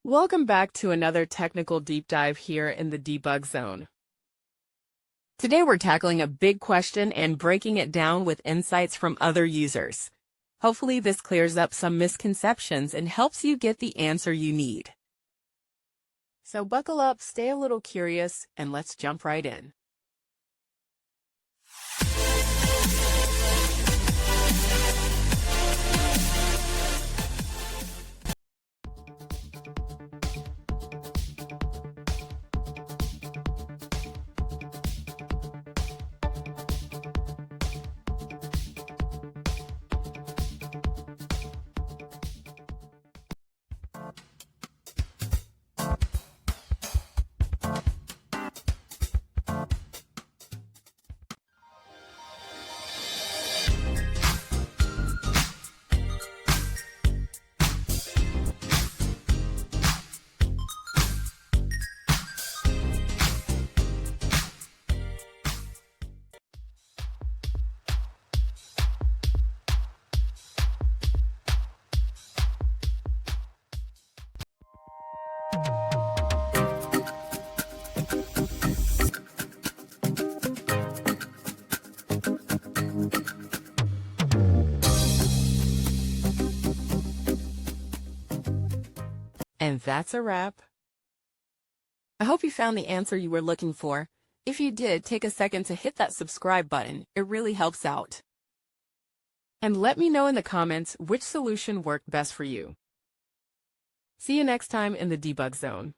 Welcome back to another technical deep dive here in the debug zone. Today we're tackling a big question and breaking it down with insights from other users. Hopefully this clears up some misconceptions and helps you get the answer you need. So buckle up, stay a little curious, and let's jump right in. And that's a wrap. I hope you found the answer you were looking for. If you did, take a second to hit that subscribe button. It really helps out. And let me know in the comments which solution worked best for you. See you next time in the debug zone.